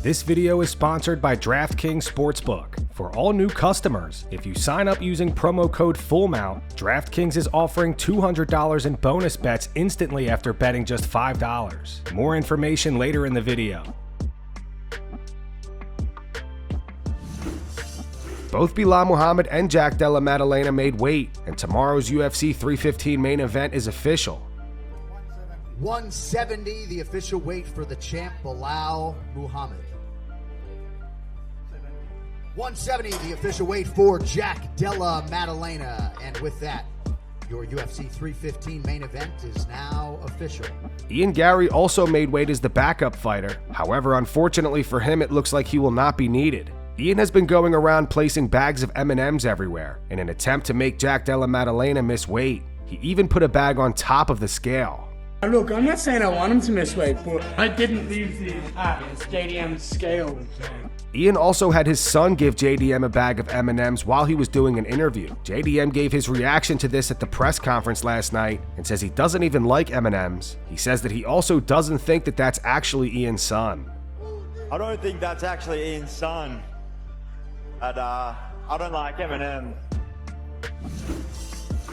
This video is sponsored by DraftKings Sportsbook. For all new customers, if you sign up using promo code FULLMOUNT, DraftKings is offering $200 in bonus bets instantly after betting just $5. More information later in the video. Both Belal Muhammad and Della Maddalena made weight, and tomorrow's UFC 315 main event is official. 170, the official weight for the champ, Belal Muhammad. 170, the official weight for Della Maddalena. And with that, your UFC 315 main event is now official. Ian Garry also made weight as the backup fighter. However, unfortunately for him, it looks like he will not be needed. Ian has been going around placing bags of M&Ms everywhere in an attempt to make Della Maddalena miss weight. He even put a bag on top of the scale. Look, I'm not saying I want him to miss weight, but I didn't leave the stadium scale. Ian also had his son give JDM a bag of M&Ms while he was doing an interview. JDM gave his reaction to this at the press conference last night and says he doesn't even like M&Ms. He says that he also doesn't think that that's actually Ian's son. I don't think that's actually Ian's son. And I don't like M&M.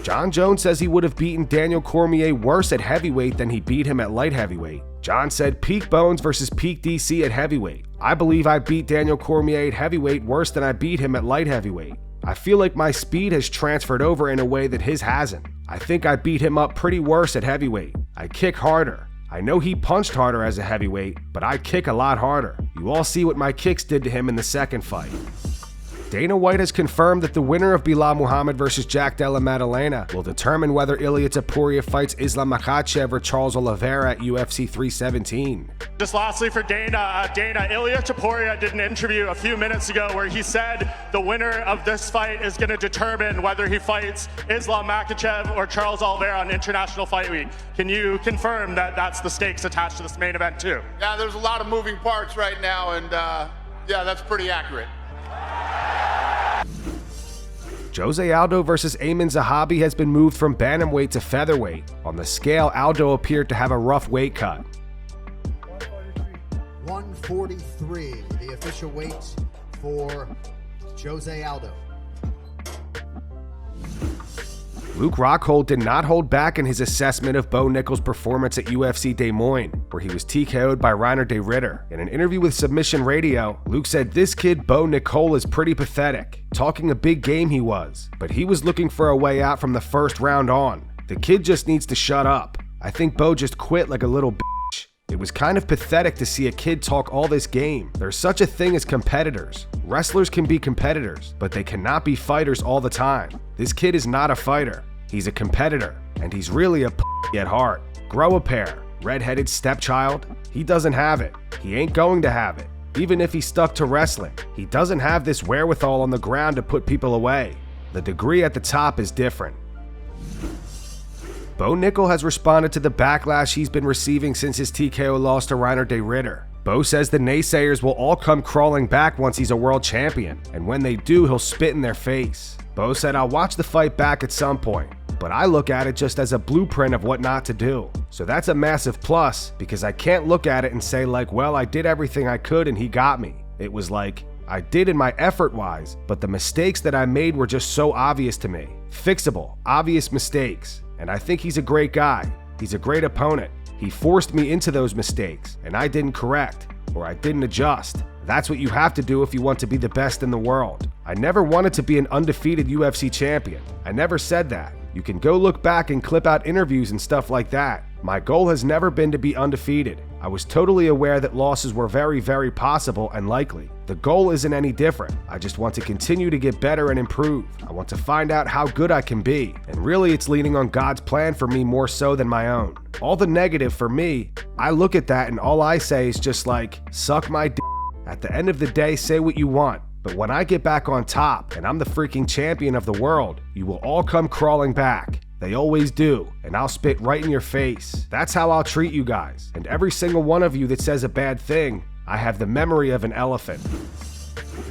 Jon Jones says he would have beaten Daniel Cormier worse at heavyweight than he beat him at light heavyweight. Jon said peak bones versus peak DC at heavyweight. I believe I beat Daniel Cormier at heavyweight worse than I beat him at light heavyweight. I feel like my speed has transferred over in a way that his hasn't. I think I beat him up pretty worse at heavyweight. I kick harder. I know he punched harder as a heavyweight, but I kick a lot harder. You all see what my kicks did to him in the second fight. Dana White has confirmed that the winner of Belal Muhammad versus Della Maddalena will determine whether Ilia Topuria fights Islam Makhachev or Charles Oliveira at UFC 317. Just lastly for Dana, Ilia Topuria did an interview a few minutes ago where he said the winner of this fight is going to determine whether he fights Islam Makhachev or Charles Oliveira on International Fight Week. Can you confirm that that's the stakes attached to this main event too? Yeah, there's a lot of moving parts right now, and yeah, that's pretty accurate. Jose Aldo versus Aimann Zahabi has been moved from bantamweight to featherweight. On the scale, Aldo appeared to have a rough weight cut. 143, the official weight for Jose Aldo. Luke Rockhold did not hold back in his assessment of Bo Nickal's performance at UFC Des Moines, where he was TKO'd by Reiner de Ridder. In an interview with Submission Radio, Luke said this kid Bo Nickal is pretty pathetic, talking a big game he was, but he was looking for a way out from the first round on. The kid just needs to shut up. I think Bo just quit like a little bitch. It was kind of pathetic to see a kid talk all this game. There's such a thing as competitors. Wrestlers can be competitors, but they cannot be fighters all the time. This kid is not a fighter. He's a competitor, and he's really a p*** at heart. Grow a pair. Red-headed stepchild. He doesn't have it. He ain't going to have it. Even if he's stuck to wrestling, he doesn't have this wherewithal on the ground to put people away. The degree at the top is different. Bo Nickal has responded to the backlash he's been receiving since his TKO loss to Reiner de Ridder. Bo says the naysayers will all come crawling back once he's a world champion, and when they do, he'll spit in their face. Bo said, "I'll watch the fight back at some point, but I look at it just as a blueprint of what not to do." So that's a massive plus, because I can't look at it and say like, well, I did everything I could and he got me. It was like, I did in my effort-wise, but the mistakes that I made were just so obvious to me. Fixable, obvious mistakes. And I think he's a great guy. He's a great opponent. He forced me into those mistakes, and I didn't correct, or I didn't adjust. That's what you have to do if you want to be the best in the world. I never wanted to be an undefeated UFC champion. I never said that. You can go look back and clip out interviews and stuff like that. My goal has never been to be undefeated. I was totally aware that losses were very, very possible and likely. The goal isn't any different. I just want to continue to get better and improve. I want to find out how good I can be. And really, it's leaning on God's plan for me more so than my own. All the negative for me, I look at that and all I say is just like, suck my d. At the end of the day, say what you want. But when I get back on top and I'm the freaking champion of the world, you will all come crawling back. They always do, and I'll spit right in your face. That's how I'll treat you guys. And every single one of you that says a bad thing, I have the memory of an elephant.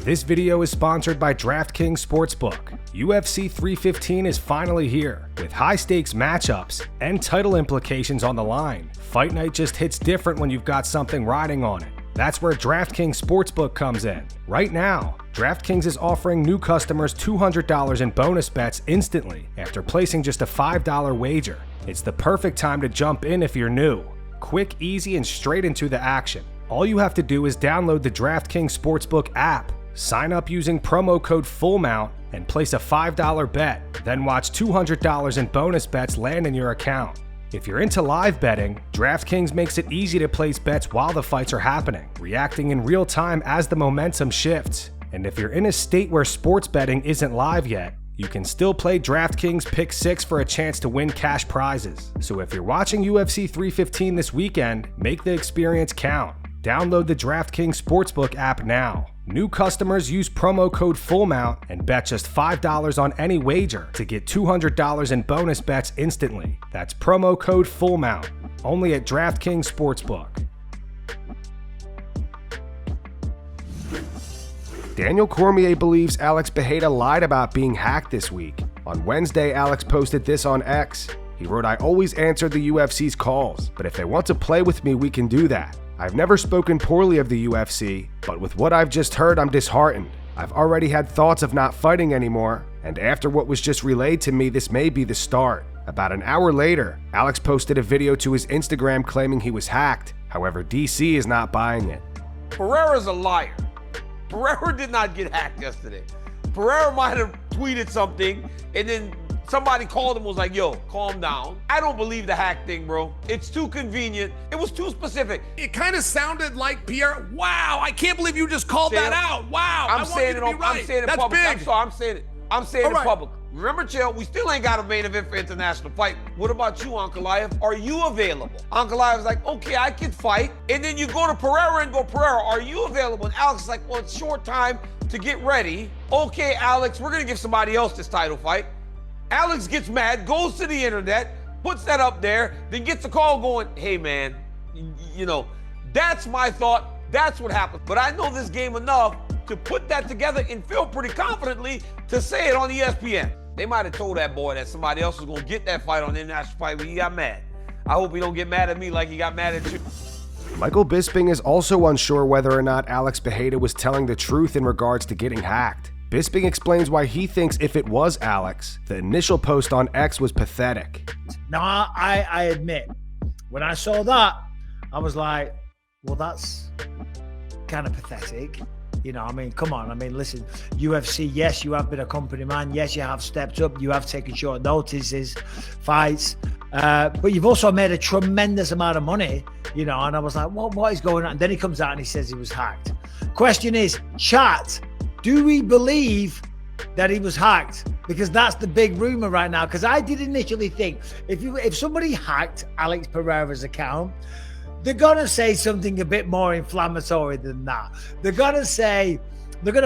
This video is sponsored by DraftKings Sportsbook. UFC 315 is finally here, with high-stakes matchups and title implications on the line. Fight night just hits different when you've got something riding on it. That's where DraftKings Sportsbook comes in. Right now, DraftKings is offering new customers $200 in bonus bets instantly after placing just a $5 wager. It's the perfect time to jump in if you're new. Quick, easy, and straight into the action. All you have to do is download the DraftKings Sportsbook app, sign up using promo code FULLMOUNT, and place a $5 bet. Then watch $200 in bonus bets land in your account. If you're into live betting, DraftKings makes it easy to place bets while the fights are happening, reacting in real time as the momentum shifts. And if you're in a state where sports betting isn't live yet, you can still play DraftKings Pick 6 for a chance to win cash prizes. So if you're watching UFC 315 this weekend, make the experience count. Download the DraftKings Sportsbook app now. New customers use promo code FULLMOUNT and bet just $5 on any wager to get $200 in bonus bets instantly. That's promo code FULLMOUNT, only at DraftKings Sportsbook. Daniel Cormier believes Alex Pereira lied about being hacked this week. On Wednesday, Alex posted this on X. He wrote, "I always answer the UFC's calls, but if they want to play with me, we can do that. I've never spoken poorly of the UFC, but with what I've just heard, I'm disheartened. I've already had thoughts of not fighting anymore, and after what was just relayed to me, this may be the start." About an hour later, Alex posted a video to his Instagram claiming he was hacked. However, DC is not buying it. Pereira's a liar. Pereira did not get hacked yesterday. Pereira might have tweeted something, and then somebody called him and was like, yo, calm down. I don't believe the hack thing, bro. It's too convenient. It was too specific. It kind of sounded like Pierre. Wow, I can't believe you just called that out. Wow, I'm saying it in That's public. big. I'm sorry, I'm saying it in public. Remember, Chill, we still ain't got a main event for international fight. What about you, Ankalaev? Are you available? Ankalaev's like, okay, I can fight. And then you go to Pereira and go, Pereira, are you available? And Alex is like, well, it's short time to get ready. Okay, Alex, we're gonna give somebody else this title fight. Alex gets mad, goes to the internet, puts that up there, then gets a call going, hey man, you know, that's my thought, that's what happened. But I know this game enough to put that together and feel pretty confidently to say it on ESPN. They might have told that boy that somebody else was gonna get that fight on the international fight, but he got mad. I hope he don't get mad at me like he got mad at you. Michael Bisping is also unsure whether or not Alex Pereira was telling the truth in regards to getting hacked. Bisping explains why he thinks if it was Alex, the initial post on X was pathetic. Now, I admit, when I saw that, I was like, well, that's kind of pathetic. You know, I mean, come on. I mean, listen, UFC, yes, you have been a company man. Yes, you have stepped up. You have taken short notices, fights. But you've also made a tremendous amount of money, you know, and I was like, what is going on? And then he comes out and he says he was hacked. Question is, chat, do we believe that he was hacked? Because that's the big rumor right now. Because I did initially think if somebody hacked Alex Pereira's account, they're gonna say something a bit more inflammatory than that. They're gonna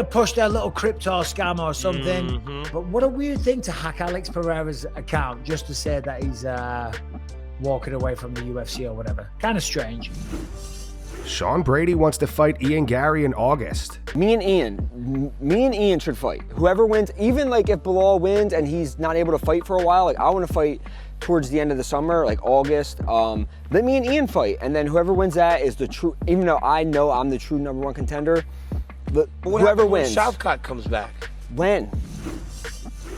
push their little crypto scam or something. But what a weird thing to hack Alex Pereira's account just to say that he's walking away from the UFC or whatever. Kind of strange. Sean Brady wants to fight Ian Garry in August. Me and Ian should fight. Whoever wins, even like if Belal wins and he's not able to fight for a while, like I want to fight towards the end of the summer, like August. Let me and Ian fight, and then whoever wins that is the true, even though I know I'm the true #1 contender, but whoever wins. Shevchenko comes back. When?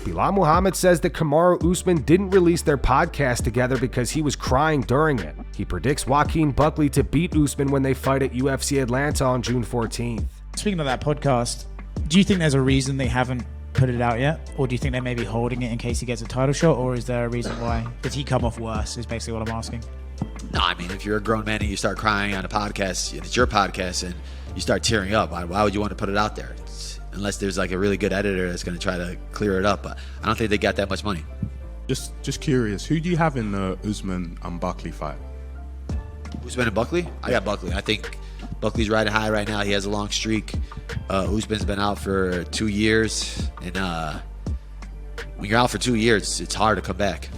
Belal Muhammad says that Kamaru Usman didn't release their podcast together because he was crying during it. He predicts Joaquin Buckley to beat Usman when they fight at UFC Atlanta on June 14th. Speaking of that podcast, do you think there's a reason they haven't put it out yet? Or do you think they may be holding it in case he gets a title shot? Or is there a reason why? Did he come off worse is basically what I'm asking. No, I mean, if you're a grown man and you start crying on a podcast, and it's your podcast, and you start tearing up, why would you want to put it out there? Unless there's like a really good editor that's going to try to clear it up. But I don't think they got that much money. Just curious, who do you have in the Usman and Buckley fight? Usman and Buckley? I got Buckley. I think Buckley's riding high right now. He has a long streak. Usman's been out for 2 years. And when you're out for 2 years, it's hard to come back.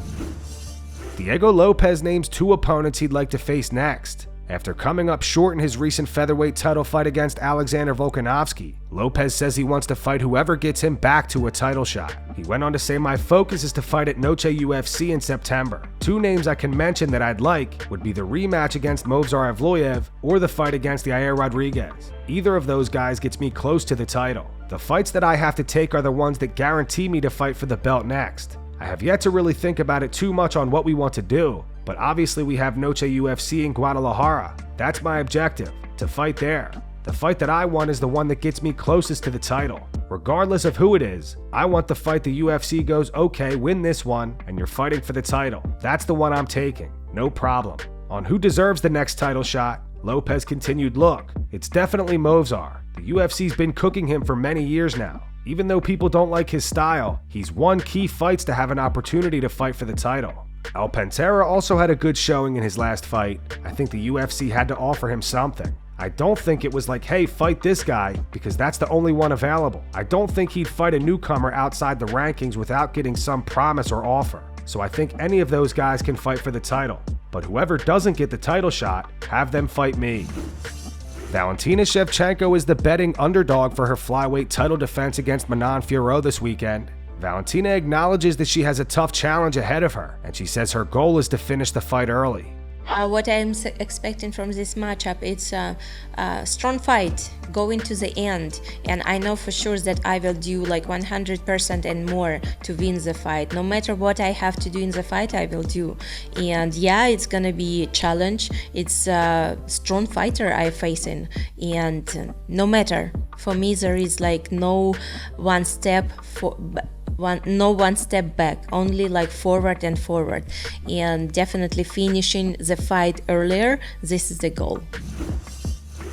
Diego Lopes names 2 opponents he'd like to face next. After coming up short in his recent featherweight title fight against Alexander Volkanovski, Lopes says he wants to fight whoever gets him back to a title shot. He went on to say, "My focus is to fight at Noche UFC in September. Two names I can mention that I'd like would be the rematch against Movsar Evloev or the fight against Yair Rodriguez. Either of those guys gets me close to the title. The fights that I have to take are the ones that guarantee me to fight for the belt next. I have yet to really think about it too much on what we want to do, but obviously we have Noche UFC in Guadalajara. That's my objective, to fight there. The fight that I want is the one that gets me closest to the title. Regardless of who it is, I want the fight the UFC goes, okay, win this one, and you're fighting for the title. That's the one I'm taking, no problem." On who deserves the next title shot, Lopes continued, "Look, it's definitely Movsar. The UFC's been cooking him for many years now. Even though people don't like his style, he's won key fights to have an opportunity to fight for the title. Alpantera also had a good showing in his last fight. I think the UFC had to offer him something. I don't think it was like, hey, fight this guy, because that's the only one available. I don't think he'd fight a newcomer outside the rankings without getting some promise or offer. So I think any of those guys can fight for the title. But whoever doesn't get the title shot, have them fight me." Valentina Shevchenko is the betting underdog for her flyweight title defense against Manon Fiorot this weekend. Valentina acknowledges that she has a tough challenge ahead of her, and she says her goal is to finish the fight early. What I'm expecting from this matchup, it's a strong fight going to the end, and I know for sure that I will do like 100% and more to win the fight. No matter what I have to do in the fight, I will do. And yeah, it's gonna be a challenge. It's a strong fighter I'm facing, and no matter, for me there is like no one step back, only like forward and forward, and definitely finishing the fight earlier. This is the goal.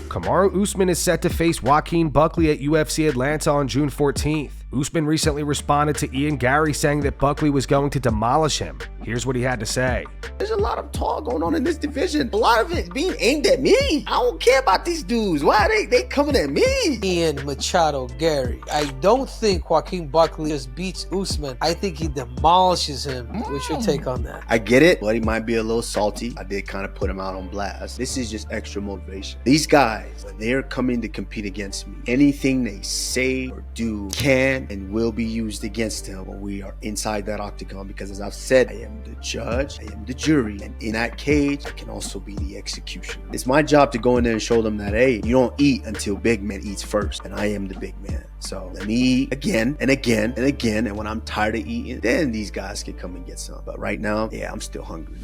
Kamaru Usman is set to face Joaquin Buckley at UFC Atlanta on June 14th. Usman recently responded to Ian Garry saying that Buckley was going to demolish him. Here's what he had to say. There's a lot of talk going on in this division. A lot of it being aimed at me. I don't care about these dudes. Why are they coming at me? Ian Machado Garry. I don't think Joaquin Buckley just beats Usman. I think he demolishes him. What's your take on that? I get it, but he might be a little salty. I did kind of put him out on blast. This is just extra motivation. These guys, when they're coming to compete against me, anything they say or do can and will be used against them when we are inside that octagon, because as I've said, I am the judge, I am the jury, and in that cage, I can also be the executioner. It's my job to go in there and show them that, hey, you don't eat until big man eats first, and I am the big man. So let me eat again and again and again, and when I'm tired of eating, then these guys can come and get some. But right now, yeah, I'm still hungry.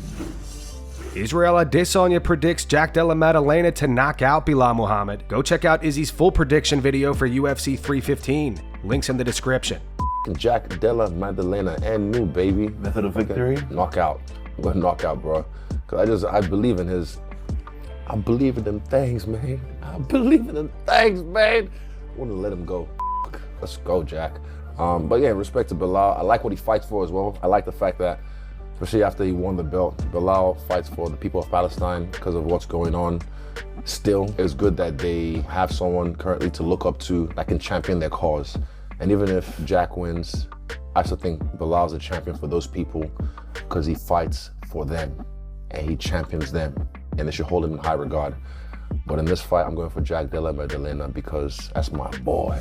Israel Adesanya predicts Della Maddalena to knock out Belal Muhammad. Go check out Izzy's full prediction video for UFC 315. Links in the description. Della Maddalena and new, baby. Method of victory? Knockout. I'm gonna knock out, bro. Cause I believe in them things, man. I believe in them things, man. I want to let him go. Let's go, Jack. But yeah, respect to Belal. I like what he fights for as well. I like the fact that, especially after he won the belt, Belal fights for the people of Palestine because of what's going on. Still, it's good that they have someone currently to look up to that can champion their cause. And even if Jack wins, I still think Belal's a champion for those people because he fights for them and he champions them, and they should hold him in high regard. But in this fight, I'm going for Della Maddalena because that's my boy.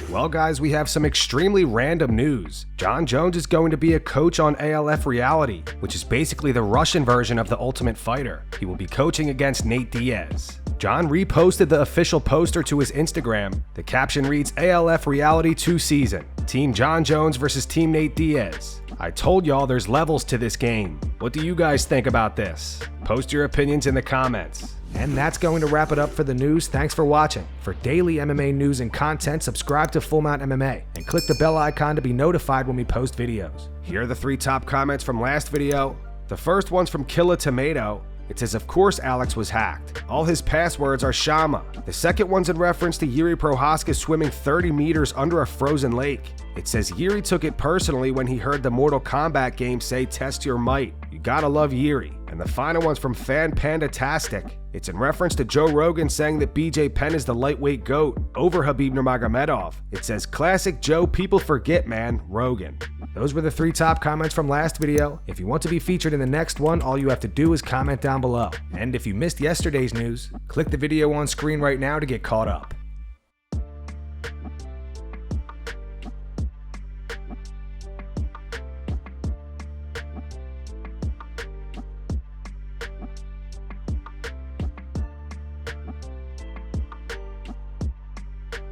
Well, guys, we have some extremely random news. Jon Jones is going to be a coach on ALF Reality, which is basically the Russian version of The Ultimate Fighter. He will be coaching against Nate Diaz. Jon reposted the official poster to his Instagram. The caption reads, ALF Reality 2 season. Team Jon Jones versus Team Nate Diaz. I told y'all there's levels to this game. What do you guys think about this? Post your opinions in the comments. And that's going to wrap it up for the news. Thanks for watching. For daily MMA news and content, subscribe to Full Mount MMA and click the bell icon to be notified when we post videos. Here are the 3 top comments from last video. The first one's from Killa Tomato. It says, of course Alex was hacked. All his passwords are Shama. The second one's in reference to Yuri Prohaska swimming 30 meters under a frozen lake. It says Yuri took it personally when he heard the Mortal Kombat game say test your might. You gotta love Yuri. And the final one's from Fan Panda-tastic. It's in reference to Joe Rogan saying that BJ Penn is the lightweight GOAT over Khabib Nurmagomedov. It says classic Joe, people forget, man, Rogan. Those were the 3 top comments from last video. If you want to be featured in the next one, all you have to do is comment down below. And if you missed yesterday's news, click the video on screen right now to get caught up.